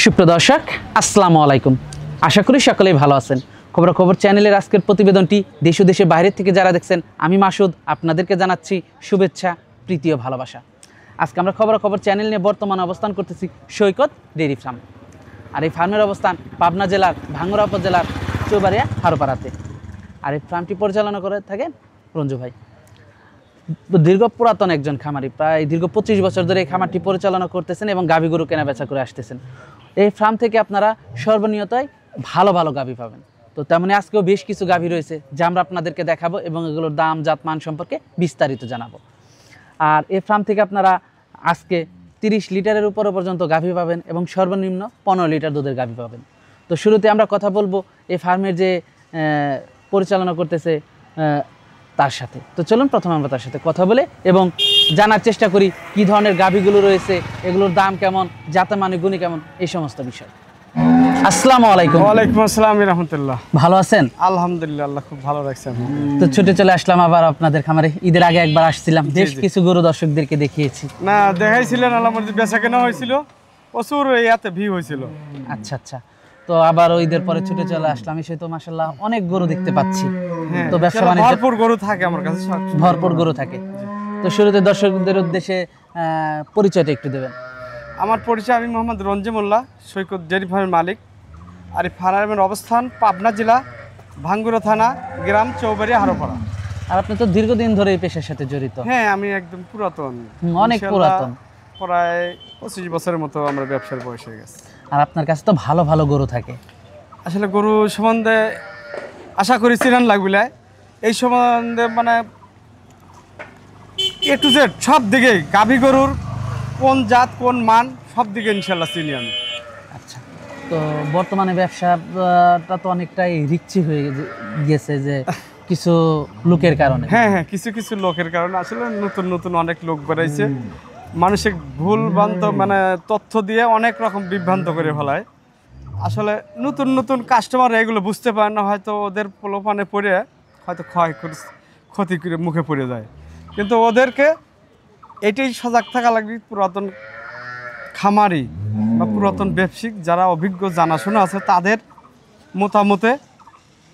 সুপ্রিয় দর্শক আসসালামু আলাইকুম। আশা করি সকলেই ভালো আছেন। খবর চ্যানেলের আজকের প্রতিবেদনটি দেশ ও দেশের বাইরে থেকে যারা দেখছেন, আমি মাসুদ আপনাদেরকে জানাচ্ছি শুভেচ্ছা, প্রীতি ও ভালোবাসা। আজকে আমরা খবর চ্যানেল নিয়ে বর্তমানে অবস্থান করতেছি সৈকত ডেইরি ফার্ম। আর এই ফার্মের অবস্থান পাবনা জেলার ভাঙ্গুড়া উপজেলার চৌবাড়িয়া হারোপাড়াতে। আর এই ফার্মটি পরিচালনা করে থাকেন রঞ্জু ভাই। দীর্ঘ পুরাতন একজন খামারি, প্রায় দীর্ঘ 25 বছর ধরে এই খামারটি পরিচালনা করতেছেন এবং গাভী গরু কেনা বেচা করে আসতেছেন। এই ফার্ম থেকে আপনারা সর্বনিয়তই ভালো ভালো গাভী পাবেন। তো তেমনি আজকেও বেশ কিছু গাভী রয়েছে যা আমরা আপনাদেরকে দেখাবো এবং এগুলোর দাম, জাত, মান সম্পর্কে বিস্তারিত জানাবো। আর এই ফার্ম থেকে আপনারা আজকে 30 লিটারের উপরে পর্যন্ত গাভী পাবেন এবং সর্বনিম্ন 15 লিটার দুধের গাভী পাবেন। তো শুরুতে আমরা কথা বলবো এই ফার্মের যে পরিচালনা করতেছে তার সাথে। তো চলুন প্রথমে আমরা তার সাথে কথা বলে এবং জানার চেষ্টা করি কী ধরনের গাভীগুলো রয়েছে, এগুলোর দাম কেমন, জাতে মানে গুণী কেমন, এই সমস্ত বিষয়। আসসালামু আলাইকুম। ওয়ালাইকুম আসসালাম রাহমাতুল্লাহ। ভালো আছেন? আলহামদুলিল্লাহ, আল্লাহ খুব ভালো রাখছেন। তো ছুটে চলে আসলাম আবার আপনাদের খামারে। ঈদের আগে একবার আসছিলাম, বেশ কিছু গরু দর্শকদেরকে দেখিয়েছি। না দেখাইছিলেন, আলহামদুলিল্লাহ বেচা কেনা হয়েছিল, প্রচুর ইয়াতে ভিড় হয়েছিল। আচ্ছা আচ্ছা। তো আবার ঈদের পরে ছুটে চলে আসলাম, এসে তো মাশাআল্লাহ অনেক গরু দেখতে পাচ্ছি। তো ব্যবসা বাণিজ্য ভরপুর গরু থাকে আমার কাছে, ভরপুর গরু থাকে। তো শুরুতে দর্শকদের উদ্দেশ্যে পরিচয়টা একটু দেবেন। আমার পরিচয়, আমি মোহাম্মদ রঞ্জিমুল্লাহ, সৈকত ডেইরি ফার্মের মালিক। আর এই ফার্মের অবস্থান পাবনা জেলা ভাঙ্গুড়া থানা, গ্রাম চৌবাড়িয়া হারোপাড়া। আর আপনি তো দীর্ঘদিন ধরে এই পেশার সাথে জড়িত। হ্যাঁ, আমি একদম পুরাতন, অনেক পুরাতন, প্রায় 25 বছরের মতো আমরা ব্যবসার বয়স হয়ে গেছে। আর আপনার কাছে তো ভালো ভালো গরু থাকে। আসলে গরু সম্বন্ধে আশা করি চিনান লাগবে, এই সম্বন্ধে মানে এ টু জেড সব দিকে গাভী গরুর কোন জাত কোন মান সব দিকে ইনশাল্লাহ চিনি আমি। আচ্ছা, তো বর্তমানে ব্যবসাটা তো অনেকটাই রিকচি হয়ে গেছে যে কিছু লোকের কারণে। হ্যাঁ, কিছু কিছু লোকের কারণে আসলে নতুন নতুন অনেক লোক বেড়াইছে, মানুষের ভুল ভ্রান্ত মানে তথ্য দিয়ে অনেক রকম বিভ্রান্ত করে ফেলায়। আসলে নতুন নতুন কাস্টমার এগুলো বুঝতে পারে না, হয়তো ওদের প্রলোভনে পড়ে হয়তো ক্ষতি করে মুখে পড়ে যায়। কিন্তু ওদেরকে এটাই সজাগ থাকা লাগবে, পুরাতন খামারি বা পুরাতন ব্যবসায়িক যারা অভিজ্ঞ জানাশোনা আছে তাদের মতামতে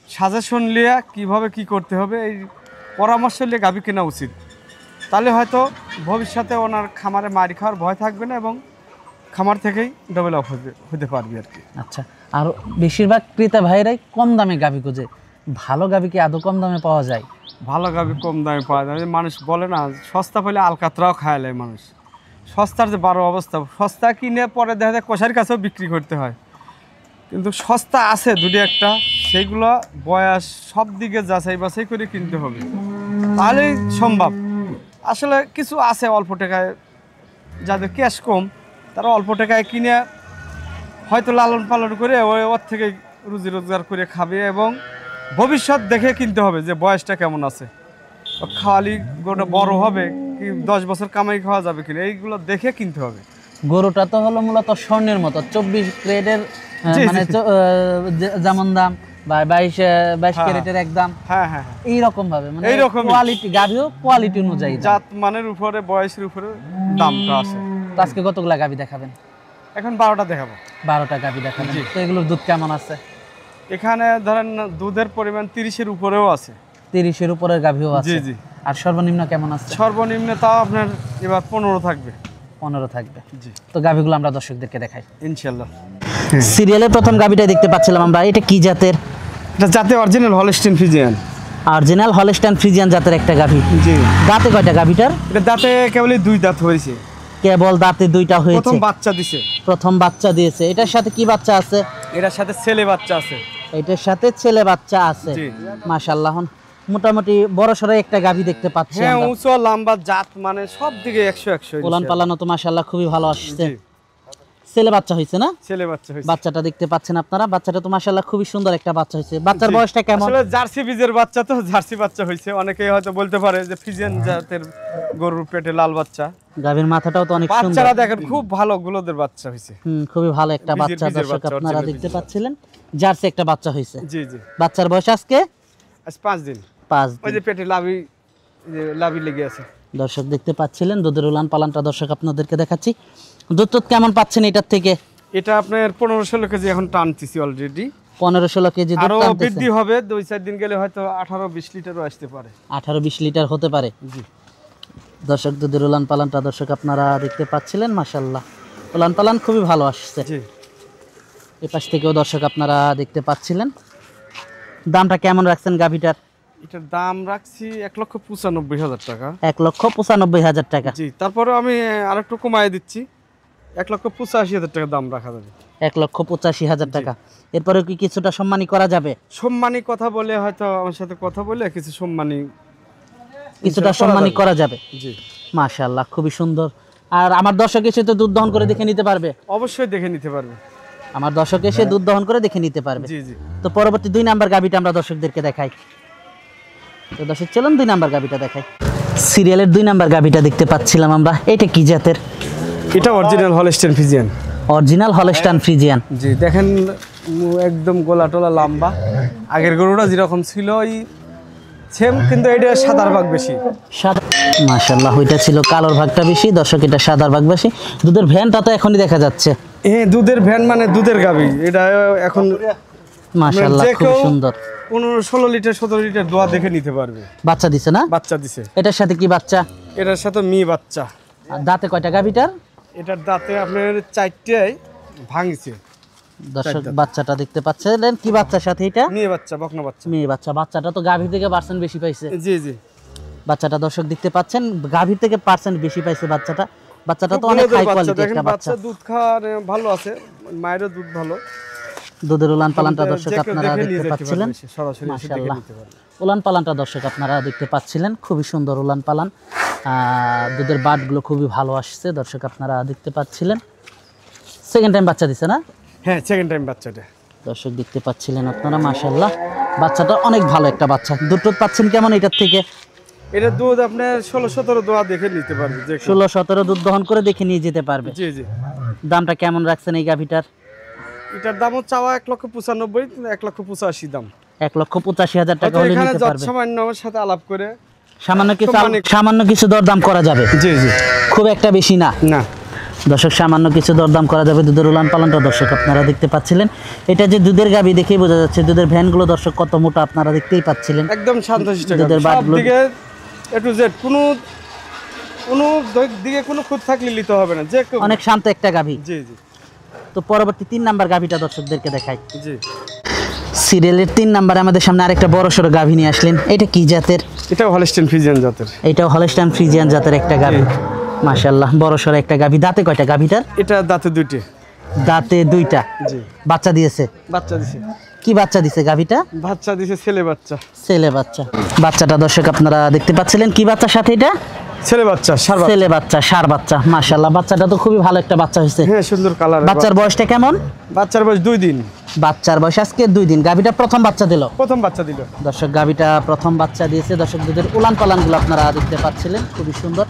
সাজেশন নিয়ে কীভাবে কি করতে হবে এই পরামর্শ নিয়ে গাভী কেনা উচিত। তাহলে হয়তো ভবিষ্যতে ওনার খামারে মারি খাওয়ার ভয় থাকবে না এবং খামার থেকেই ডেভেলপ হতে পারবে আর কি। আচ্ছা, আর বেশিরভাগ ক্রেতা ভাইরাই কম দামে গাভী খোঁজে। ভালো গাভী কি আদৌ কম দামে পাওয়া যায়? ভালো গাভী কম দামে পাওয়া যায়। মানুষ বলে না সস্তা পেলে আলকাতরাও খায় নেয় মানুষ। সস্তার যে বড় অবস্থা, সস্তা কিনে পরে দেখা যায় কষার কাছেও বিক্রি করতে হয়। কিন্তু সস্তা আছে দুটি একটা, সেইগুলো বয়স সব দিকে যাচাই বাছাই করে কিনতে হবে, তাহলেই সম্ভব। আসলে কিছু আছে অল্প টাকায়, যাদের ক্যাশ কম তারা অল্প টাকায় কিনে হয়তো লালন পালন করে ওর থেকে রুজি রোজগার করে খাবে এবং ভবিষ্যৎ দেখে কিনতে হবে যে বয়সটা কেমন আছে, খাওয়ালি গরুটা বড় হবে কি 10 বছর কামাই খাওয়া যাবে কিনা, এইগুলো দেখে কিনতে হবে। গরুটা তো হলো মূলত স্বর্ণের মতো 24 গ্রেডের, মানে যেমন দাম বা 22 ক্যারেটের এক দাম। হ্যাঁ, এইরকম ভাবে মানে এইরকম কোয়ালিটি, গাভীও কোয়ালিটি অনুযায়ী জাত মানের উপরে বয়সের উপরে দামটা আছে। তো আজকে কতগুলা গাভী দেখাবেন? এখন 12টা দেখাবো। 12টা গাভী দেখাবেন। তো এগুলোর দুধ কেমন আছে? এখানে ধরেন দুধের পরিমাণ 30-এর উপরেও আছে। 30-এর উপরের গাভীও আছে। জি। আর সর্বনিম্ন কেমন আছে? সর্বনিম্ন তাও আপনার এবার 15 থাকবে। 15 থাকবে। জি। তো গাভীগুলো আমরা দর্শকদেরকে দেখাই ইনশাআল্লাহ। সিরিয়ালের প্রথম গাভীটাই দেখতে পাচ্ছিলাম আমরা। এটা কি জাতের? এটা জাতে original Holstein Friesian. Original Holstein Friesian জাতের একটা গাভী। জি। দাঁতে কয়টা গাভীটার? এটা দাঁতে কেবলই 2 দাঁত হয়েছে। কেবল দাঁতে 2টা হয়েছে। প্রথম বাচ্চা দিছে। প্রথম বাচ্চা দিয়েছে। এটার সাথে কি বাচ্চা আছে? এটার সাথে ছেলে বাচ্চা আছে। এটার সাথে ছেলে বাচ্চা আছে। জি। মাশাআল্লাহ, মোটামুটি বড় সড়ো একটা গাভী দেখতে পাচ্ছি হ্যাঁ, আমরা। উঁচু লম্বা জাত মানে সব দিকে 100 ওলান পালানো তো মাশাআল্লাহ খুবই ভালো আসছে। ছেলে বাচ্চা হয়েছে না? ছেলে বাচ্চা হয়েছে। বাচ্চাটা দেখতে পাচ্ছেন আপনারা, বাচ্চাটা তো মাশাআল্লাহ খুবই সুন্দর একটা বাচ্চা হয়েছে। বাচ্চার বয়সটা কেমন? আসলে জার্সি বীজের বাচ্চা, তো জার্সি বাচ্চা হয়েছে। অনেকেই হয়তো বলতে পারে যে ফ্রিজিয়ান জাতের গরুর পেটে লাল বাচ্চা। গাভীর মাথাটাও তো অনেক সুন্দর। বাচ্চারা দেখেন খুব ভালো গুলোদের বাচ্চা হয়েছে। খুবই ভালো একটা বাচ্চা দর্শক আপনারা দেখতে পাচ্ছিলেন। জার্সি একটা বাচ্চা হয়েছে। জি। বাচ্চার বয়স আজকে 5 দিন। 5 দিন। ওই যে পেটে লাভি লেগে আছে। দর্শক দেখতে পাচ্ছিলেন দুধের উলান পালানটা দর্শক আপনাদেরকে দেখাচ্ছি। দুধ কেমন পাচ্ছেন এটার থেকে? এটা আপনার 15-16 কেজি এখন টানতেছি অলরেডি। 15-16 কেজি দুধ আরো টানতেছেন। বৃদ্ধি হবে, 2-4 দিন গেলে হয়তো 18-20 লিটারও আসতে পারে। 18-20 লিটার হতে পারে। জি দর্শক দুধের উলান পালানটা দর্শক আপনারা দেখতে পাচ্ছিলেন, মাশাআল্লাহ উলান পালান খুবই ভালো আসছে। জি। এই পাশ থেকেও দর্শক আপনারা দেখতে পাচ্ছিলেন। দামটা কেমন রাখছেন গাভীটার? এটার দাম রাখছি 1,95,000 টাকা। 1,95,000 টাকা। জি, তারপরে আমি আরেকটু কমায় দিচ্ছি, 1,85,000 টাকা দাম রাখা যাবে। 1,85,000 টাকা। এরপরে কি কিছুটা সম্মানী করা যাবে? সম্মানী কথা বলে হয়তো আমার সাথে কথা বলে কিছু সম্মানী কিছুটা সম্মানী করা যাবে। জি মাশাআল্লাহ খুবই সুন্দর। আর আমার দর্শক এসে তো দুধ দহন করে দেখে নিতে পারবে? অবশ্যই দেখে নিতে পারবে। আমার দর্শক এসে দুধ দহন করে দেখে নিতে পারবে। জি জি। তো পরবর্তী 2 নাম্বার গাভীটা আমরা দর্শকদেরকে দেখাই। তো দর্শক চলুন 2 নাম্বার গাভীটা দেখাই। সিরিয়ালের 2 নাম্বার গাভীটা দেখতে পাচ্ছিলাম আমরা। এটা কি জাতের? এটা original Holstein Friesian. Original Holstein Friesian. জি দেখেন, একদম গোলা টোলা লম্বা। আগের গরুটা যেরকম ছিল ওই সেম, কিন্তু এটা সাদার ভাগ বেশি। সাদা, মাশাআল্লাহ ওইটা ছিল কালোর ভাগটা বেশি, দর্শক এটা সাদার ভাগ বেশি। দুধের ভ্যানটা তো এখনই দেখা যাচ্ছে। হ্যাঁ, দুধের ভ্যান মানে দুধের গাভী। এটা এখন মাশাআল্লাহ খুব সুন্দর। 15-16 লিটার 17 লিটার দোয়া দেখে নিতে পারবে। বাচ্চা দিছে না? বাচ্চা দিছে। এটার সাথে কি বাচ্চা? এটার সাথে মেয়ে বাচ্চা। আর দাঁতে কয়টা গাভীটার? এটার দাঁতে আপনার 4টাই ভাঙছে। দর্শক বাচ্চাটা দেখতে পাচ্ছেন, কি বাচ্চার সাথে এটা? মেয়ে বাচ্চা, বকনা বাচ্চা। মেয়ে বাচ্চা। বাচ্চাটা তো গাভীর থেকে পার্সেন্ট বেশি পাইছে। জি জি। বাচ্চাটা দর্শক দেখতে পাচ্ছেন, গাভীর থেকে পার্সেন্ট বেশি পাইছে বাচ্চাটা। বাচ্চাটা তো খুব অনেক সুন্দর হাই বাচ্চা। কোয়ালিটি দেখেন একটা বাচ্চা। বাচ্চা দুধ খাওয়ার ভালো আছে, মায়েরও দুধ ভালো। দুধের উলান পালানটা দর্শক যে কেউ আপনারা দেখে নিয়ে দেখতে যেতে পাচ্ছিলেন, পারবে, সরাসরি এসে দেখে মাশাআল্লাহ। নিতে পারবে। উলান পালানটা দর্শক আপনারা দেখতে পাচ্ছিলেন, খুবই সুন্দর উলান পালান। দুধের বাটগুলো খুবই ভালো আসছে, দর্শক আপনারা দেখতে পাচ্ছিলেন। সেকেন্ড টাইম বাচ্চা দিছে না? হ্যাঁ, সেকেন্ড টাইম বাচ্চাটা। দর্শক দেখতে পাচ্ছিলেন আপনারা, মাশাআল্লাহ বাচ্চাটা অনেক ভালো একটা বাচ্চা। দুধ টুধ পাচ্ছেন কেমন এটার থেকে? এটা দুধ আপনার 16-17 দোয়া দেখে নিতে পারবে। যে কেউ। 16-17 দুধ দহন করে দেখে নিয়ে যেতে পারবে। জি জি। দামটা কেমন রাখছেন এই গাভীটার? এটার দামও চাওয়া 1,95,000, 1,85,000 দাম। 1,85,000 টাকা হলে এখানে নিতে যত পারবে। সামান্য আমার সাথে আলাপ করে সামান্য কিছু দরদাম করা যাবে। জি জি। খুব একটা বেশি না। না। দর্শক সামান্য কিছু দরদাম করা যাবে। দুধের উলান পালানটা দর্শক আপনারা দেখতে পাচ্ছিলেন। এটা যে দুধের গাভী দেখেই বোঝা যাচ্ছে। দুধের ভ্যানগুলো দর্শক কত মোটা আপনারা দেখতেই পাচ্ছিলেন। একদম শান্তশিষ্ট। দুধের সব বাটগুলো দিকে A to Z, কোনো দিকে কোনো খুঁত থাকলে নিতে হবে না, যে কেউ। অনেক শান্ত একটা গাভী। জি জি। তো পরবর্তী 3 নাম্বার গাভীটা দর্শকদেরকে দেখাই। জি। সিরিয়ালের 3 নাম্বারে আমাদের সামনে আরেকটা বড় সড়ো গাভী নিয়ে আসলেন। এটা কি জাতের? এটাও হলস্টাইন ফ্রিজিয়ান জাতের। এটাও হলস্টাইন ফ্রিজিয়ান জাতের একটা গাভী। মাশাআল্লাহ বড় সড়ো একটা গাভী। দাঁতে কয়টা গাভীটার? এটা দাঁতে 2টে। দাঁতে 2টা। জি। বাচ্চা দিয়েছে? বাচ্চা দিছে। কি বাচ্চা দিছে গাভীটা? বাচ্চা দিছে ছেলে বাচ্চা। ছেলে বাচ্চা। বাচ্চাটা দর্শক আপনারা দেখতে পাচ্ছিলেন, কি বাচ্চার সাথে এটা? ছেলে বাচ্চা, ষাঁড় বাচ্চা। ছেলে বাচ্চা, ষাঁড় বাচ্চা। মাশাআল্লাহ বাচ্চাটা তো খুবই ভালো একটা বাচ্চা হয়েছে। হ্যাঁ, সুন্দর কালার। বাচ্চার বয়সটা কেমন? বাচ্চার বয়স 2 দিন। বাচ্চার বয়স আজকে 2 দিন। গাভীটা প্রথম বাচ্চা দিল। প্রথম বাচ্চা দিল। দর্শক গাভীটা প্রথম বাচ্চা দিয়েছে। দর্শক দুধের উলান পালানগুলো আপনারা দেখতে পাচ্ছিলেন, খুবই সুন্দর।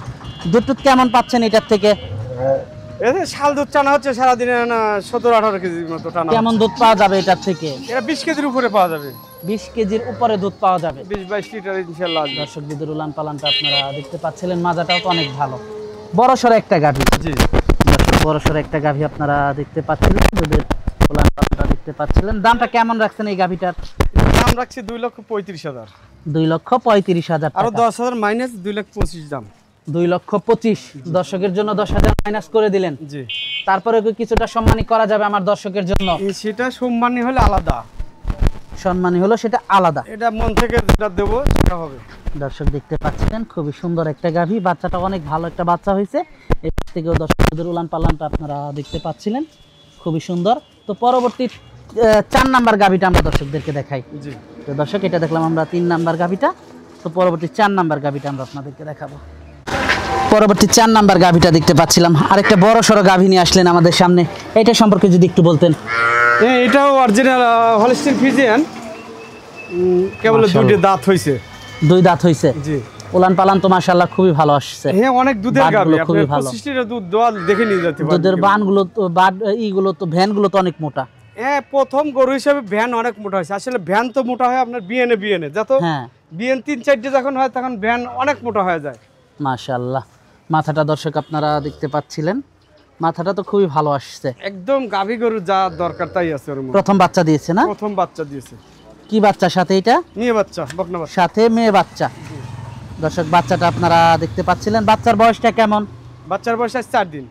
দুধ টুধ কেমন পাচ্ছেন এটার থেকে? এতে শাল দুধ টানা হচ্ছে সারাদিনে না 17-18 কেজির মতো টানা। কেমন দুধ পাওয়া যাবে এটার থেকে? এটা 20 কেজির উপরে পাওয়া যাবে। 20 কেজির উপরে দুধ পাওয়া যাবে। 20-22 লিটার ইনশাআল্লাহ আসবে। দর্শক দুধের উলান পালানটা আপনারা দেখতে পাচ্ছিলেন, মাজাটাও তো অনেক ভালো। বড় সড়ো একটা গাভী। জি। দর্শক বড় সড়ো একটা গাভী আপনারা দেখতে পাচ্ছিলেন, দুধের উলান পালানটা দেখতে পাচ্ছিলেন। দামটা কেমন রাখছেন এই গাভীটার? দাম রাখছি 2,35,000। 2,35,000 আরো টাকা। 10,000 মাইনাস 2,25,000 দাম। 2,25,000 দর্শকের জন্য 10,000 মাইনাস করে দিলেন। জি। তারপরে কি কিছুটা সম্মানী করা যাবে আমার দর্শকের জন্য? সেটা সম্মানী হলে আলাদা, সম্মানী হলো সেটা আলাদা। এটা মন থেকে যেটা দেবো সেটা হবে। দর্শক দেখতে পাচ্ছেন খুবই সুন্দর একটা গাভী। বাচ্চাটা অনেক ভালো একটা বাচ্চা হয়েছে। এর থেকেও দর্শকদের উলান পালানটা আপনারা দেখতে পাচ্ছিলেন, খুবই সুন্দর। তো পরবর্তী 4 নাম্বার গাভীটা আমরা দর্শকদেরকে দেখাই। জি। তো দর্শক এটা দেখলাম আমরা 3 নাম্বার গাভীটা। তো পরবর্তী 4 নাম্বার গাভীটা আমরা আপনাদেরকে দেখাবো। পরবর্তী 4 নাম্বার গাভীটা দেখতে পাচ্ছিলাম, আরেকটা বড় সড়ো গাভী নিয়ে আসলেন আমাদের সামনে। এটা সম্পর্কে যদি একটু বলতেন। হ্যাঁ, এটাও অরিজিনাল হলস্টাইন ফ্রিজিয়ান। কেবল 2টে দাঁত হইছে। 2 দাঁত হইছে। জি। উলান পালান তো মাশাআল্লাহ খুবই ভালো আসছে। হ্যাঁ, অনেক দুধের গাভী। বাটগুলো আপনি খুবই ভালো। 25 লিটার দুধ দোয়া দেখে নিয়ে যেতে পারবেন। দুধের বানগুলো তো এইগুলো তো ভ্যানগুলো তো অনেক মোটা। হ্যাঁ, প্রথম গরু হিসাবে ভ্যান অনেক মোটা হয়েছে। আসলে ভ্যান তো মোটা হয় আপনার বিএনএ যত। হ্যাঁ। বিএন 3-4টে যখন হয় তখন ভ্যান অনেক মোটা হয়ে যায়। মাশাআল্লাহ মাথাটা দর্শক আপনারা দেখতে পাচ্ছিলেন, মাথাটা তো খুবই ভালো আসছে। একদম গাভী গরু যা দরকার তাই আছে ওর মধ্যে। প্রথম বাচ্চা দিয়েছে না? প্রথম বাচ্চা দিয়েছে। কি বাচ্চার সাথে এটা? মেয়ে বাচ্চা, বকনা বাচ্চা। সাথে মেয়ে বাচ্চা। দর্শক বাচ্চাটা আপনারা দেখতে পাচ্ছিলেন। বাচ্চার বয়সটা কেমন? বাচ্চার বয়স আজ 4 দিন।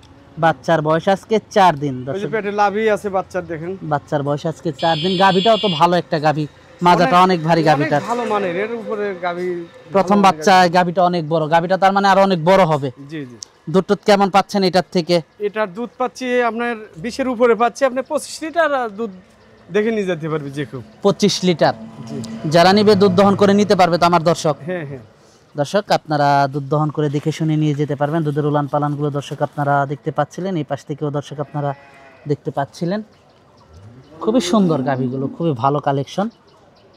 বাচ্চার বয়স আজকে 4 দিন। ওই যে দর্শক পেটে লাভই আছে বাচ্চার, দেখেন। বাচ্চার বয়স আজকে 4 দিন। গাভীটাও তো ভালো একটা গাভী, মাজাটা অনেক ভারী গাভীটার। অনেক ভালো মানের, এর উপরে গাভী। প্রথম বাচ্চা, গাভীটা অনেক বড়। গাভীটা তার মানে আরো অনেক বড় হবে। জি জি। দুধ টুধ কেমন পাচ্ছেন এটার থেকে? এটার দুধ পাচ্ছি আপনার 20-এর উপরে পাচ্ছি। আপনি 25 লিটার দুধ দেখে নিয়ে যেতে পারবে যে কেউ। 25 লিটার। জি। যারা নিবে দুধ দহন করে নিতে পারবে তো আমার দর্শক? হ্যাঁ হ্যাঁ। দর্শক আপনারা দুধ দহন করে দেখে শুনে নিয়ে যেতে পারবেন। দুধের উলান পালানগুলো দর্শক আপনারা দেখতে পাচ্ছিলেন, এই পাশ থেকেও দর্শক আপনারা দেখতে পাচ্ছিলেন। খুবই সুন্দর গাভীগুলো, খুবই ভালো কালেকশন,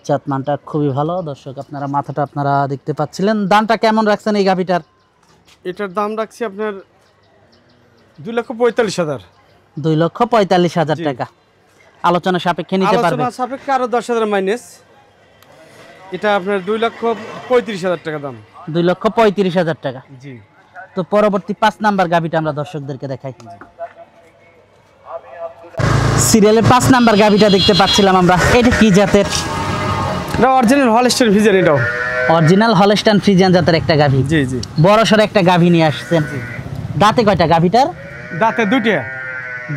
জাতমানটা খুবই ভালো। দর্শক আপনারা মাথাটা আপনারা দেখতে পাচ্ছিলেন। দামটা কেমন রাখছেন এই গাভীটার? এটার দাম রাখছি আপনার 2,45,000। 2,45,000 জি। টাকা। আলোচনা সাপেক্ষে নিতে পারবে? আলোচনা সাপেক্ষে আরো 10,000 মাইনাস। এটা আপনার 2,35,000 টাকা দাম। 2,35,000 টাকা। জি। তো পরবর্তী 5 নাম্বার গাভীটা আমরা দর্শকদেরকে দেখাই। সিরিয়ালের 5 নাম্বার গাভীটা দেখতে পাচ্ছিলাম আমরা। এটা কি জাতের? এটা অরিজিনাল হলস্টাইন ফ্রিজিয়ান। এটাও অরিজিনাল হলস্টাইন ফ্রিজিয়ান জাতের একটা গাভী। জি জি। বড় সড় একটা গাভী নিয়ে আসছেন। দাঁতে কয়টা গাভীটার? দাঁতে 2টা।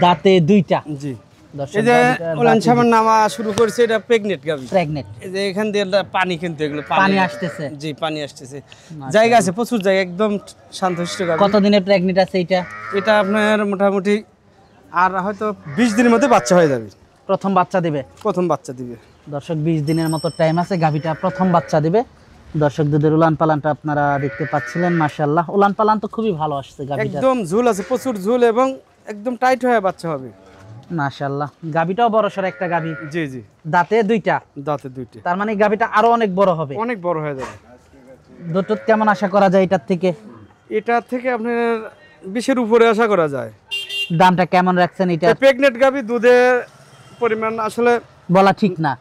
দাঁতে 2টা। জি। দর্শক এই যে ওলান সামান নামা শুরু করেছে, এটা প্রেগনেন্ট গাভী। প্রেগনেন্ট। এই যে এখান দিয়ে পানি, কিন্তু এগুলো পানি আসতেছে। জি, পানি আসতেছে। জায়গা আছে, প্রচুর জায়গা, একদম শান্তশিষ্ট গাভী। কতদিনের প্রেগনেন্ট আছে এটা? এটা আপনার মোটামুটি আর হয়তো 20 দিনের মধ্যে বাচ্চা হয়ে যাবে। প্রথম বাচ্চা দিবে? প্রথম বাচ্চা দিবে। দর্শক 20 দিনের মতো টাইম আছে, গাভীটা প্রথম বাচ্চা দিবে। দর্শক দুধের উলান পালানটা আপনারা দেখতে পাচ্ছিলেন। মাশাআল্লাহ, উলান পালান তো খুবই ভালো আসছে গাভীটা। একদম ঝুল আছে, প্রচুর ঝুল, এবং একদম টাইট হয়ে বাচ্চা হবে। মাশাআল্লাহ, গাভীটাও বড় সড় একটা গাভী। জি জি। দাঁতে 2টা। দাঁতে 2টা। তার মানে গাভীটা আরো অনেক বড় হবে। অনেক বড় হয়ে যাবে। দুধ টুধ কেমন আশা করা যায় এটার থেকে? এটা থেকে আপনার 20-এর উপরে আশা করা যায়। দামটা কেমন রাখছেন এটা? প্রেগনেন্ট গাভী, দুধের পরিমাণ আসলে বলা ঠিক না,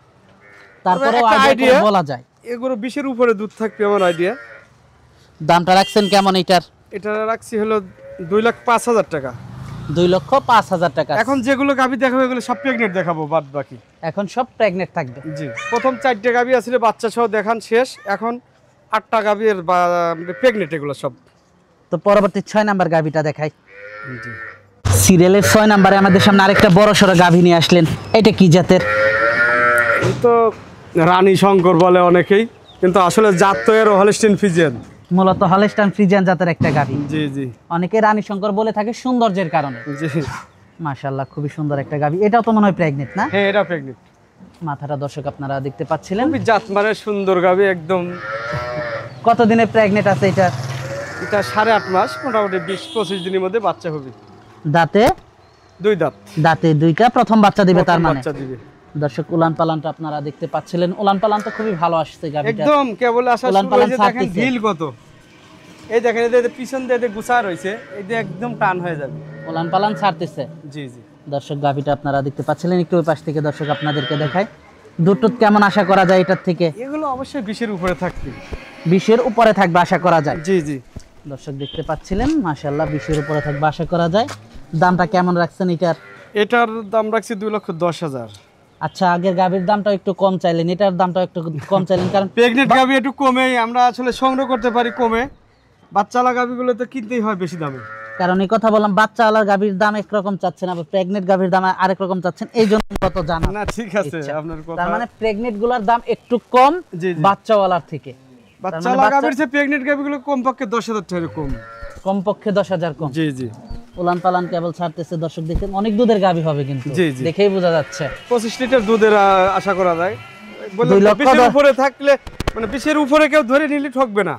তারপরেও একটা আইডিয়া idea। বলা যায়। এগুলো 20-এর উপরে দুধ থাকবে আমার আইডিয়া। দামটা রাখছেন কেমন এটার? এটা রাখছি হলো 2,05,000 টাকা। 2,05,000 টাকা। এখন যেগুলো গাভী দেখাবো এগুলো সব প্রেগনেন্ট দেখাবো, বাদ বাকি। এখন সব প্রেগনেন্ট থাকবে। জি। প্রথম 4টে গাভী আছিল বাচ্চা সহ দেখান শেষ। এখন 8টা গাভীর প্রেগনেন্ট, এগুলো সব। তো পরবর্তী 6 নাম্বার গাভীটা দেখাই। জি। সিরিয়ালের 6 নাম্বারে আমাদের সামনে আরেকটা বড় সড়ো গাভী নিয়ে আসলেন। এটা কি জাতের? এই তো রানী শঙ্কর বলে অনেকেই, কিন্তু আসলে জাত তো এর হলস্টাইন ফ্রিজিয়ান। মূলত হলস্টাইন ফ্রিজিয়ান জাতের একটা গাভী। জি জি। অনেকে রানী শঙ্কর বলে থাকে সৌন্দর্যের কারণে। জি। মাশাআল্লাহ, খুবই সুন্দর একটা গাভী। এটাও তো মনে হয় প্রেগনেন্ট না? হ্যাঁ, এটা প্রেগনেন্ট। মাথাটা দর্শক আপনারা দেখতে পাচ্ছিলেন। খুবই জাত মানে সুন্দর গাভী একদম। কতদিনে প্রেগনেন্ট আছে এটা? এটা 8.5 মাস, মোটামুটি 20-25 দিনের মধ্যে বাচ্চা হবে। দাঁতে 2 দাঁত। দাঁতে 2টা, প্রথম বাচ্চা দিবে তার প্রথম মানে। বাচ্চা দিবে। দর্শক উলান পালানটা আপনারা দেখতে পাচ্ছিলেন। উলান পালান তো খুবই ভালো আসছে গাভীটা। একদম কেবল আসা উলান শুরু পালান হয়েছে, দেখেন ছাড়তেছে। ঢিল কত। এই দেখেন, এই যে পিছন দিয়ে যে গুছা রয়েছে, এই যে একদম টান হয়ে যাবে। উলান পালান ছাড়তেছে। জি জি। দর্শক গাভীটা আপনারা দেখতে পাচ্ছিলেন। একটু ওই পাশ থেকে দর্শক আপনাদেরকে দেখায়। দুধ টুধ কেমন আশা করা যায় এটার থেকে? এগুলো অবশ্যই 20-এর উপরে থাকবে। 20-এর উপরে থাকবে আশা করা যায়। জি জি। দর্শক দেখতে পাচ্ছিলেন, মাশাআল্লাহ 20-এর উপরে থাকবে আশা করা যায়। দামটা কেমন রাখছেন এটার? এটার দাম রাখছি 2,10,000। আচ্ছা, আগের গাভীর দামটা একটু কম চাইলেন, এটার দামটা একটু কম চাইলেন কারণ প্রেগনেন্ট গাভী একটু কমেই আমরা আসলে সংগ্রহ করতে পারি কমে। বাচ্চালা গাভীগুলো তো কিনতেই হয় বেশি দামে। কারণ এই কথা বললাম, বাচ্চা আলার গাভীর দাম একরকম চাচ্ছেন, আবার প্রেগনেন্ট গাভীর দাম আরেক রকম চাচ্ছেন, এই জন্য কত জানা। না ঠিক আছে, ইচ্ছা। আপনার কথা। তার মানে প্রেগনেন্ট গুলার দাম একটু কম জি জি। বাচ্চাওয়ালার থেকে। বাচ্চালা গাভীর চেয়ে প্রেগনেন্ট গাভীগুলো কমপক্ষে 10,000 টাকা কম। কমপক্ষে 10,000 কম। জি জি। উলান পালান কেবল ছাড়তেছে। দর্শক দেখেন অনেক দুধের গাভী হবে কিন্তু, জি, জি। দেখেই বোঝা যাচ্ছে। 25 লিটার দুধের আশা করা যায়। বললাম 2,10,000 20-এর উপরে থাকলে, মানে 20-এর উপরে কেউ ধরে নিলে ঠকবে না।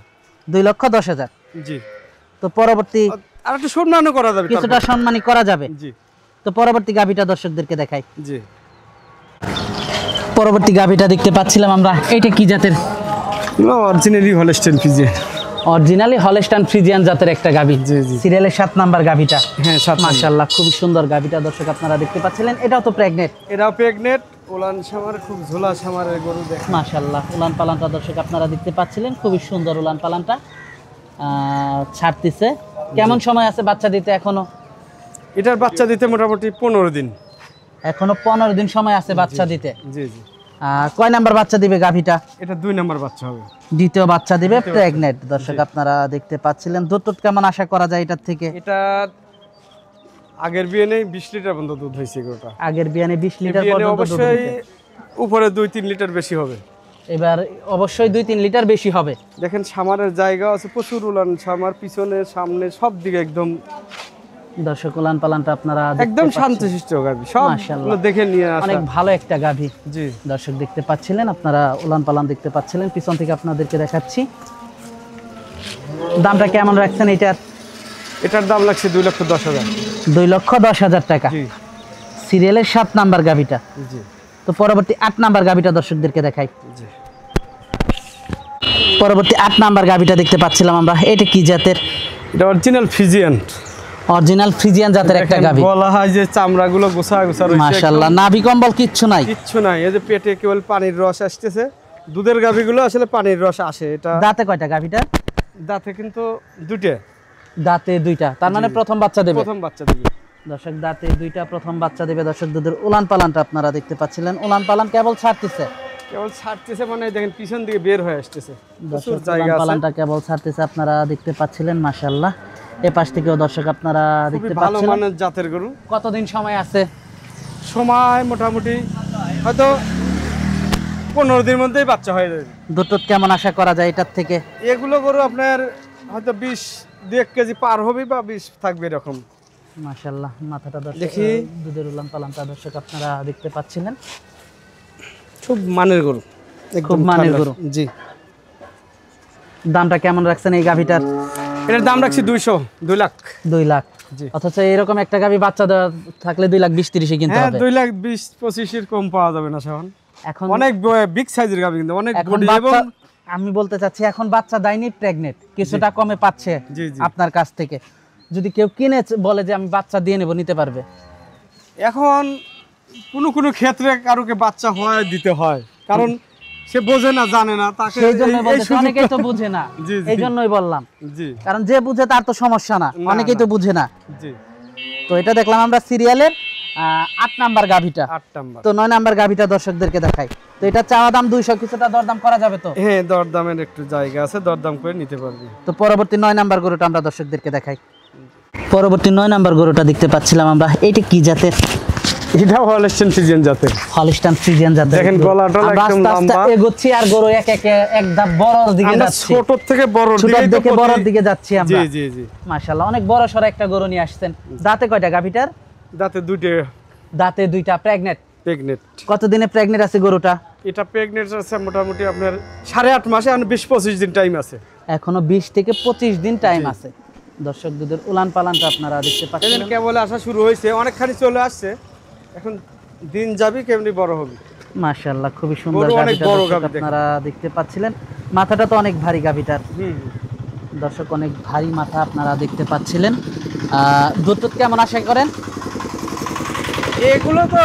2,10,000। জি। তো পরবর্তী আর একটু সম্মানও করা যাবে কিছুটা তারপর। সম্মানী করা যাবে। জি তো পরবর্তী গাভীটা দর্শকদেরকে দেখাই। জি। পরবর্তী গাভীটা দেখতে পাচ্ছিলাম আমরা। এটা কি জাতের? Originally Holstein Friesian. Originally Holstein Friesian জাতের একটা গাভী। জি, জি। সিরিয়ালের 7 নাম্বার গাভীটা। হ্যাঁ, 7 মাশাআল্লাহ, খুবই সুন্দর গাভীটা দর্শক আপনারা দেখতে পাচ্ছিলেন। এটাও তো প্রেগনেন্ট। এরাও প্রেগনেন্ট। ওলান সামার খুব ঝোলা সামারের গরু দেখ। মাশাআল্লাহ, উলান পালানটা দর্শক আপনারা দেখতে পাচ্ছিলেন, খুবই সুন্দর উলান পালানটা। ছাড়তিছে। কেমন সময় আছে বাচ্চা দিতে এখনো? এটার বাচ্চা দিতে মোটামুটি 15 দিন। এখনো 15 দিন সময় আছে বাচ্চা দিতে। জি জি। কয় নাম্বার বাচ্চা দিবে গাভীটা? এটা 2 নাম্বার বাচ্চা হবে। দ্বিতীয় বাচ্চা দিবে, প্রেগনেন্ট। দর্শক আপনারা দেখতে পাচ্ছিলেন। দুধ কেমন আশা করা যায় এটার থেকে? এটা আগের বিয়ানে 20 লিটার পর্যন্ত দুধ হয়েছে গরুটা। আগের বিয়ানে 20 লিটার বিয়ানে পর্যন্ত দুধ অবশ্যই হয়েছে। উপরে 2-3 লিটার বেশি হবে। এবার অবশ্যই 2-3 লিটার বেশি হবে। দেখেন খামারের জায়গা আছে প্রচুর, উলান খামার পিছনে সামনে সব দিকে একদম। দর্শক উলান পালানটা আপনারা একদম শান্তশিষ্ট গাভী, সব মাশাআল্লাহ দেখে নিয়ে আসা। অনেক ভালো একটা গাভী। জি দর্শক দেখতে পাচ্ছিলেন, আপনারা উলান পালান দেখতে পাচ্ছিলেন। পিছন থেকে আপনাদেরকে দেখাচ্ছি। দামটা কেমন রাখছেন এটার? এটার দাম লাগছে 2,10,000। 2,10,000 টাকা। জি সিরিয়ালের 7 নাম্বার গাভীটা। জি তো পরবর্তী 8 নাম্বার গাভীটা দর্শকদেরকে দেখাই। জি। পরবর্তী 8 নাম্বার গাভীটা দেখতে পাচ্ছিলাম আমরা। এটা কি জাতের? এটা অরিজিনাল ফিজিয়ান। অরিজিনাল ফ্রিজিয়ান জাতের একটা গাভী। বলা হয় যে চামড়াগুলো গোছা গোছা রয়েছে। মাশাআল্লাহ, নাভি কম্বল কিচ্ছু নাই। কিচ্ছু নাই, এই যে পেটে কেবল পানির রস আসতেছে। দুধের গাভীগুলো আসলে পানির রস আসে। এটা দাঁতে কয়টা গাভীটা? দাঁতে কিন্তু দুটো। দাঁতে 2টা, তার মানে প্রথম বাচ্চা দেবে। প্রথম বাচ্চা দিবে। দর্শক দাঁতে 2টা, প্রথম বাচ্চা দেবে। দর্শক দুধের উলান পালানটা আপনারা দেখতে পাচ্ছিলেন। উলান পালান কেবল ছাড়তেছে। কেবল ছাড়তেছে মানে দেখেন পিছন দিকে বের হয়ে আসতেছে। প্রচুর দর্শক জায়গা উলান আছে। পালানটা কেবল ছাড়তেছে, আপনারা দেখতে পাচ্ছিলেন। মাশাআল্লাহ, এই পাশ থেকেও দর্শক আপনারা দেখতে খুবই ভালো পাচ্ছেন। মানের জাতের গরু। কতদিন সময় আছে? সময় মোটামুটি হয়তো 15 দিনের মধ্যেই বাচ্চা হয়ে যাবে। দুধ কেমন আশা করা যায় এটার থেকে? এগুলো গরু আপনার হয়তো 20-1 কেজি পার হবে বা 20 থাকবে এরকম। মাশাআল্লাহ, মাথাটা দর্শক দেখি। দুধের উলান পালানটা দর্শক আপনারা দেখতে পাচ্ছিলেন। খুব মানের গরু, খুব মানের গরু। জি। দামটা কেমন রাখছেন এই গাভীটার? এটার দাম রাখছি 2 লাখ। 2 লাখ। জি। অথচ এরকম একটা গাভী বাচ্চা দেওয়া থাকলে 2,20,30 কিনতে হ্যাঁ, হবে। 2,20,25 এর কম পাওয়া যাবে না শাওন। এখন অনেক বিগ সাইজের গাভী, কিন্তু অনেক এখন বডি এবং বাচ্চা, আমি বলতে চাচ্ছি এখন বাচ্চা দেয়নি, প্রেগনেন্ট, কিছুটা কমে পাচ্ছে জি জি। আপনার কাছ থেকে। যদি কেউ কিনে বলে যে আমি বাচ্চা দিয়ে নেব, নিতে পারবে? এখন কোনো ক্ষেত্রে কারোকে বাচ্চা হয় দিতে হয়, কারণ সে বোঝে না, জানে না, তাকে সেই জন্য এই বলতে সুযোগটা- অনেকেই তো বুঝে না। জি, জি। এই জন্যই বললাম, জি কারণ যে বুঝে তার তো সমস্যা না, না, অনেকেই না। তো বুঝে না। জি। তো এটা দেখলাম আমরা সিরিয়ালের 8 নাম্বার গাভীটা। 8 নাম্বার। তো 9 নাম্বার গাভীটা দর্শকদেরকে দেখাই। তো এটা চাওয়া দাম 200, কিছুটা দরদাম করা যাবে তো? হ্যাঁ, দরদামের একটু জায়গা আছে, দরদাম করে নিতে পারবি। তো পরবর্তী 9 নাম্বার গরুটা আমরা দর্শকদেরকে দেখাই। পরবর্তী 9 নাম্বার গরুটা দেখতে পাচ্ছিলাম আমরা। এটা কি জাতের? এটা হলস্টাইন ফ্রিজিয়ান জাতের। হলিস্টান ফ্রিজিয়ান জাতের। দেখেন গলাটা আমরা একদম আস্তে আস্তে লম্বা। এগোচ্ছি আর গরু এক ধাপ বড়র দিকে আমরা যাচ্ছি। ছোট থেকে বড় ছোট থেকে বড়র দিকে যাচ্ছি আমরা। জি জি জি। মাশাআল্লাহ, অনেক বড় সর একটা গরু নিয়ে আসছেন। দাঁতে কয়টা গাভীটার? দাঁতে 2টে। দাঁতে 2টা, প্রেগনেন্ট। প্রেগনেন্ট। কতদিনে প্রেগনেন্ট আছে গরুটা? এটা প্রেগনেন্ট আছে মোটামুটি আপনার 8.5 মাসে, আর 20-25 দিন টাইম আছে। এখনো 20 থেকে 25 দিন টাইম আছে। দর্শক দুধের উলান পালানটা আপনারা দেখতে পাচ্ছেন। এদের কেবল আসা শুরু হয়েছে, অনেকখানি চলে আসছে, এখন দিন যাবি কেমনি বড় হবে। মাশাআল্লাহ, খুবই সুন্দর গরু অনেক গাভীটা বড় দর্শক গাভী দেখেন। আপনারা দেখতে পাচ্ছিলেন। মাথাটা তো অনেক ভারী গাভীটার। হুম। দর্শক অনেক ভারী মাথা আপনারা দেখতে পাচ্ছিলেন। দুধ কেমন আশা করেন? এগুলো তো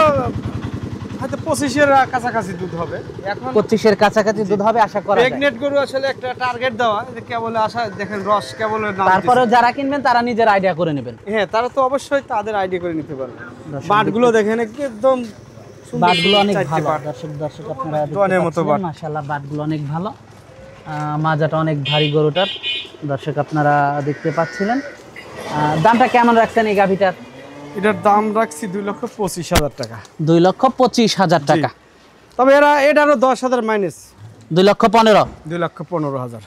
হয়তো 25-এর কাছাকাছি দুধ হবে। এখন 25-এর কাছাকাছি দুধ হবে আশা করা যায়। প্রেগনেন্ট গরু আসলে একটা টার্গেট দেওয়া, যে কেবল আসা, দেখেন রস কেবল নাম তারপরেও যারা কিনবেন তারা নিজের আইডিয়া করে নেবেন। দিছে। হ্যাঁ, তারা তো অবশ্যই তাদের আইডিয়া করে নিতে পারবে। দর্শক বাটগুলো দেখেন একদম সুন্দর বাটগুলো অনেক চারটে ভালো। বাট। দর্শক আপনারা দোয়ানের মতো বাট। মাশাআল্লাহ, বাটগুলো অনেক ভালো। মাজাটা অনেক ভারী গরুটার। দর্শক আপনারা দেখতে পাচ্ছিলেন। দামটা কেমন রাখছেন এই গাভীটার? এটার দাম রাখছি 2,25,000 টাকা। 2,25,000 টাকা। তবে এটারও 10,000 মাইনাস। 2,15,000। 2,15,000।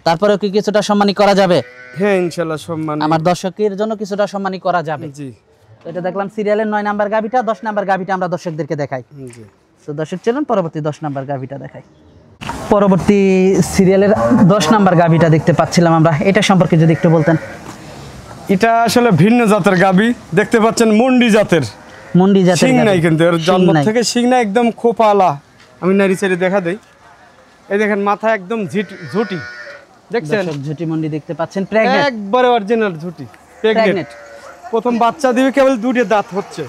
তারপরে কি কিছুটা সম্মানী করা যাবে? হ্যাঁ, ইনশাল্লাহ সম্মান। আমার দর্শকের জন্য কিছুটা সম্মানী করা যাবে। জি তো এটা দেখলাম সিরিয়ালের 9 নাম্বার গাভীটা। 10 নাম্বার গাভীটা আমরা দর্শকদেরকে দেখাই। জি। তো দর্শক চলুন পরবর্তী 10 নাম্বার গাভীটা দেখাই। পরবর্তী সিরিয়ালের 10 নাম্বার গাভীটা দেখতে পাচ্ছিলাম আমরা। এটা সম্পর্কে যদি একটু বলতেন। এটা আসলে ভিন্ন জাতের গাবি, দেখতে পাচ্ছেন মুন্ডি জাতের। মুন্ডি জাতের শিং গাভী। নাই, কিন্তু এর শিং জন্ম নাই। থেকে শিং নাই, একদম খোপালা। আমি নারী ছেড়ে দেখা দেই, এই দেখেন মাথা একদম ঝুটি, দেখছেন? দর্শক ঝুটি মুন্ডি দেখতে পাচ্ছেন, প্রেগনেন্ট। একবারে অরিজিনাল ঝুটি, প্রেগনেন্ট। প্রেগনেন্ট। প্রথম বাচ্চা দিবে, কেবল 2টে দাঁত হচ্ছে।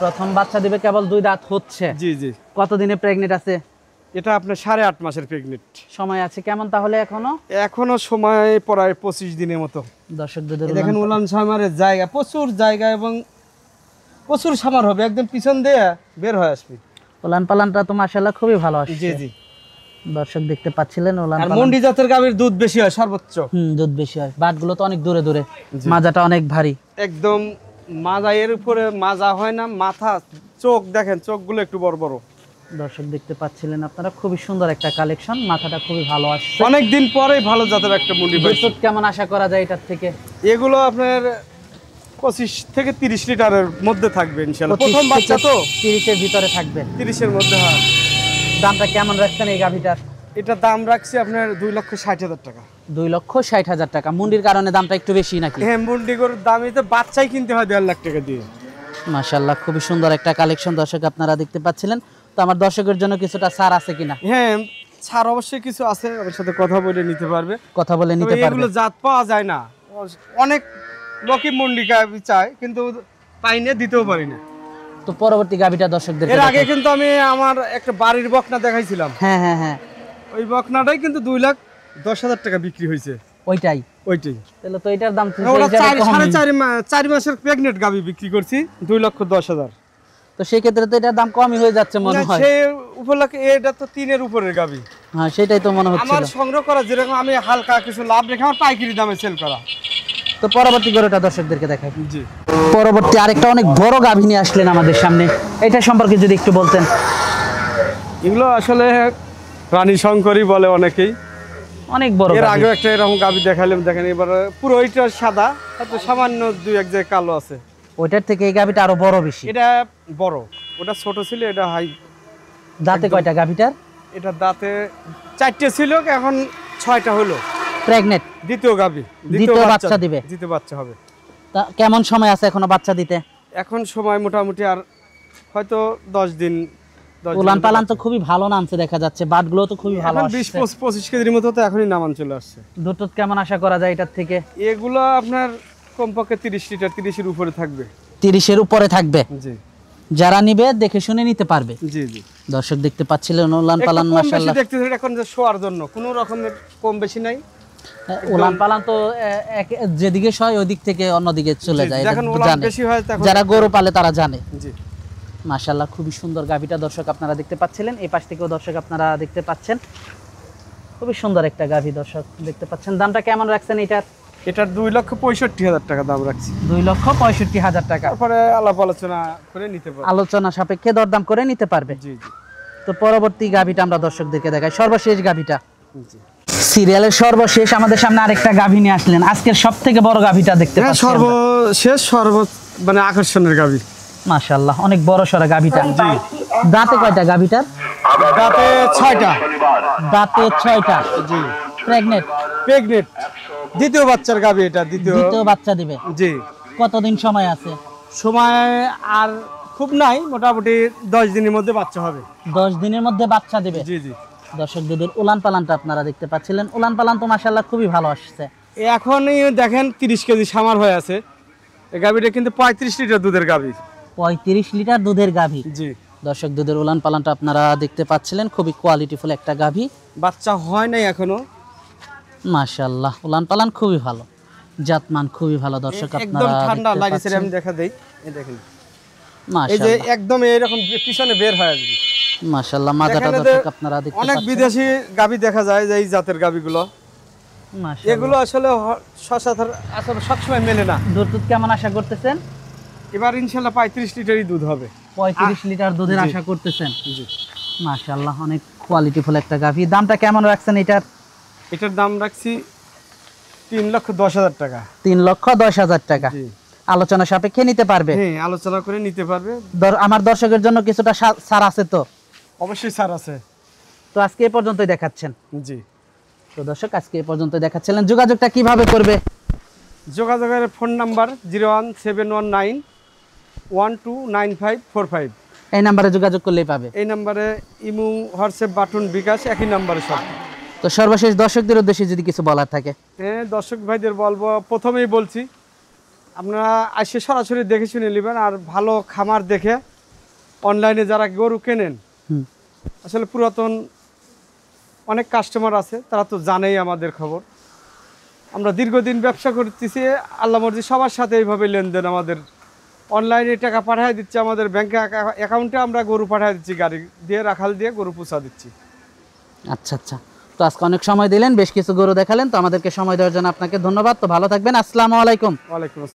প্রথম বাচ্চা দিবে, কেবল 2 দাঁত হচ্ছে। জি জি। কতদিনে প্রেগনেন্ট আছে? এটা আপনার 8.5 মাসের প্রেগনেন্ট। সময় আছে কেমন তাহলে এখনো? এখনো সময় প্রায় 25 দিনের মতো। দর্শক দুধের এই দেখেন উলান সামারের জায়গা, প্রচুর জায়গা এবং প্রচুর সামার হবে, একদম পিছন দিয়ে বের হয়ে আসবে। উলান পালানটা তো মাশাআল্লাহ খুবই ভালো আসছে। জি জি। দর্শক দেখতে পাচ্ছিলেন উলান আর পালান। মন্ডি জাতের গাভীর দুধ বেশি হয় সর্বোচ্চ। দুধ বেশি হয়, বাটগুলো তো অনেক দূরে দূরে, মাজাটা অনেক ভারী। একদম মাজা এর উপরে মাজা হয় না, মাথা চোখ দেখেন, চোখগুলো একটু বড় বড়। দর্শক দেখতে পাচ্ছিলেন আপনারা, খুবই সুন্দর একটা কালেকশন, মাথাটা খুবই ভালো আসছে। অনেক দিন পরেই ভালো জাতের একটা মুন্ডি পাইছি। দুধ কেমন আশা করা যায় এটার থেকে? এগুলো আপনার 25 থেকে 30 লিটারের মধ্যে থাকবে ইনশাআল্লাহ। প্রথম বাচ্চা তো 30 এর ভিতরে থাকবে। 30 এর মধ্যে। হ্যাঁ। দামটা কেমন রাখছেন এই গাভিটার? এটা দাম রাখছি আপনার 2,60,000 টাকা। 2,60,000 টাকা। মুন্ডির কারণে দামটা একটু বেশি নাকি? হ্যাঁ, মুন্ডি গরুর দামই তো বাচ্চাই কিনতে হয় 1.5 লাখ টাকা দিয়ে। মাশাআল্লাহ, খুবই সুন্দর একটা কালেকশন দর্শক আপনারা দেখতে পাচ্ছিলেন। তো আমার দর্শকের জন্য কিছুটা ছাড় আছে কিনা? হ্যাঁ, ছাড় অবশ্যই কিছু আছে, আমার সাথে কথা বলে নিতে পারবে। কথা বলে নিতে তবে পারবে। এগুলো জাত পাওয়া যায় না, অনেক লোকই মুন্ডি গাভী চায় কিন্তু পাই না, দিতেও পারি না। তো পরবর্তী গাভিটা দর্শকদের এর আগে কিন্তু আমি আমার একটা বাড়ির বকনা দেখাইছিলাম। হ্যাঁ হ্যাঁ হ্যাঁ, ওই বকনাটাই কিন্তু 2,10,000 টাকা বিক্রি হয়েছে। ওইটাই। ওইটাই। তাহলে তো এটার দাম ওরা 4.5 মাসের প্রেগনেন্ট গাভী বিক্রি করছি 2,10,000। তো সেই ক্ষেত্রে তো এটার দাম কমই হয়ে যাচ্ছে মনে হয়। সে উপলক্ষে এটা তো 3 এর উপরের গাভী। হ্যাঁ, সেটাই তো মনে হচ্ছে। আমার সংগ্রহ করা যেরকম, আমি হালকা কিছু লাভ রেখে আমার পাইকারি দামে সেল করা। তো পরবর্তী গরুটা দর্শকদেরকে দেখাই। জি। পরবর্তী আরেকটা অনেক বড় গাভী নিয়ে আসলেন আমাদের সামনে, এটা সম্পর্কে যদি একটু বলতেন। এগুলো আসলে রানী শঙ্করই বলে অনেকেই। অনেক বড় এর গাভী। আগে একটা এরকম গাভী দেখালাম, দেখেন এবার পুরো ওইটা সাদা, হয়তো সামান্য 2-1 জায়গায় কালো আছে। ওইটার থেকে এই গাভীটা আরো বড় বেশি। এটা বড়, ওটা ছোট ছিল, এটা হাই। দাঁতে কয়টা গাভীটার? এটা দাঁতে 4টে ছিল, এখন 6টা হলো। প্রেগনেন্ট। দ্বিতীয় গাভী, দ্বিতীয় বাচ্চা দিবে। দ্বিতীয় বাচ্চা হবে। তা কেমন সময় আছে এখনো বাচ্চা দিতে? এখন সময় মোটামুটি আর হয়তো 10 দিন। উলান পালান তো খুবই ভালো নামছে দেখা যাচ্ছে, বাটগুলো তো খুবই ভালো এখন আসছে। 20-25 কেজির মতো তো এখনই নামান চলে আসছে। দুধ কেমন আশা করা যায় এটার থেকে? এগুলো আপনার কমপক্ষে 30 লিটার, 30-এর উপরে থাকবে। 30-এর উপরে থাকবে। জি যারা নিবে দেখে শুনে নিতে পারবে। জি জি। দর্শক দেখতে পাচ্ছিলেন উলান পালান মাশাআল্লাহ। দেখতে এখন যে শোয়ার জন্য কোনো রকমের কম বেশি নাই। উলান পালান তো যেদিকে সয় ওই দিক থেকে অন্যদিকে চলে যায়, যখন উলান বেশি হয় তখন যারা গরু পালে তারা জানে। জি। মাশাআল্লাহ, খুবই সুন্দর গাভীটা দর্শক আপনারা দেখতে পাচ্ছিলেন। এই পাশ থেকেও দর্শক আপনারা দেখতে পাচ্ছেন, খুবই সুন্দর একটা গাভী দর্শক দেখতে পাচ্ছেন। দামটা কেমন রাখছেন এটার? এটার 2,65,000 টাকা দাম রাখছি। 2,65,000 টাকা। তারপরে আলাপ আলোচনা করে নিতে পারবে। আলোচনা সাপেক্ষে দরদাম করে নিতে পারবে। জি জি। তো পরবর্তী গাভীটা আমরা দর্শকদেরকে দেখাই, সর্বশেষ গাভীটা। জি। সিরিয়ালের সর্বশেষ আমাদের সামনে আরেকটা গাভী নিয়ে আসলেন, আজকের সবথেকে বড় গাভীটা দেখতে হ্যাঁ, পাচ্ছি আমরা। সর্বশেষ মানে আকর্ষণের গাভী। মাশাআল্লাহ, অনেক বড় সড়ো গাভীটা। জি। দাঁতে কয়টা গাভীটার? দাঁতে 6টা। দাঁতে 6টা। জি। প্রেগনেন্ট। প্রেগনেন্ট। দ্বিতীয় বাচ্চার গাভী এটা, দ্বিতীয় বাচ্চা দিবে। জি। কতদিন সময় আছে? সময় আর খুব নাই, মোটামুটি 10 দিনের মধ্যে বাচ্চা হবে। 10 দিনের মধ্যে বাচ্চা দিবে। জি জি। দর্শক দুধের উলান পালানটা আপনারা দেখতে পাচ্ছিলেন, উলান পালান তো মাশাআল্লাহ খুবই ভালো আসছে। এখনই দেখেন 30 কেজি সামার হয়ে আছে। এই গাভীটা কিন্তু 35 লিটার দুধের গাভী। 35 লিটার দুধের গাভী। জি। দর্শক দুধের উলান পালানটা আপনারা দেখতে পাচ্ছিলেন, খুবই কোয়ালিটিফুল একটা গাভী। বাচ্চা হয় নাই এখনো। মাশাআল্লাহ, উলান পালান খুবই ভালো, জাতমান খুবই ভালো। দর্শক একদম আপনারা ঠান্ডা দেখতে লাগেছে, পাচ্ছেন। আমি দেখা দেই। এই দেখেন, এই যে মাশাআল্লাহ একদম এরকম পিছনে বের হয়ে আসবে। মাশাআল্লাহ, মাজাটা এখানে দর্শক আপনারা দেখতে অনেক পাচ্ছেন। বিদেশি গাভী দেখা যায়, যে এই জাতের গাভীগুলো। মাশাআল্লাহ, এগুলো আসলে সচরাচর আসলে সবসময় মেলে না। দুধ কেমন আশা করতেছেন? এবার ইনশাল্লাহ 35 লিটারই দুধ হবে। 35 লিটার দুধের জি। আশা করতেছেন। জি। মাশাআল্লাহ, অনেক কোয়ালিটিফুল একটা গাভী। দামটা কেমন রাখছেন এটার? এটার দাম রাখছি 3,10,000 টাকা। 3,10,000 টাকা। জি। আলোচনা সাপেক্ষে নিতে পারবে। হ্যাঁ, আলোচনা করে নিতে পারবে। আমার দর্শকের জন্য কিছুটা ছাড় আছে তো? অবশ্যই ছাড় আছে। তো আজকে এই পর্যন্তই দেখাচ্ছেন। জি। তো দর্শক আজকে এই পর্যন্তই দেখাচ্ছিলেন। যোগাযোগটা কিভাবে করবে? যোগাযোগের ফোন নাম্বার 01719129545। এই নাম্বারে যোগাযোগ করলেই পাবে। এই নাম্বারে ইমো, হোয়াটসঅ্যাপ, বাটন, বিকাশ একই নাম্বারে সব। তো সর্বশেষ দর্শকদের উদ্দেশ্যে যদি কিছু বলার থাকে? হ্যাঁ, দর্শক ভাইদের বলবো, প্রথমেই বলছি আপনারা এসে সরাসরি দেখে শুনে নেবেন। আর ভালো খামার দেখে অনলাইনে যারা গরু কেনেন, আসলে পুরাতন অনেক কাস্টমার আছে, তারা তো জানেই আমাদের খবর। আমরা দীর্ঘদিন ব্যবসা করতেছি, আল্লাহ মর্জি সবার সাথে এইভাবে লেনদেন আমাদের অনলাইনে টাকা পাঠিয়ে দিচ্ছি, আমাদের ব্যাংকে অ্যাকাউন্টে আমরা গরু পাঠিয়ে দিচ্ছি, গাড়ি দিয়ে রাখাল দিয়ে গরু পুষা দিচ্ছি। আচ্ছা আচ্ছা, তো আজকে অনেক সময় দিলেন, বেশ কিছু গরু দেখালেন, তো আমাদেরকে সময় দেওয়ার জন্য আপনাকে ধন্যবাদ। তো ভালো থাকবেন, আসসালামু আলাইকুম। ওয়ালাইকুম আসসালাম।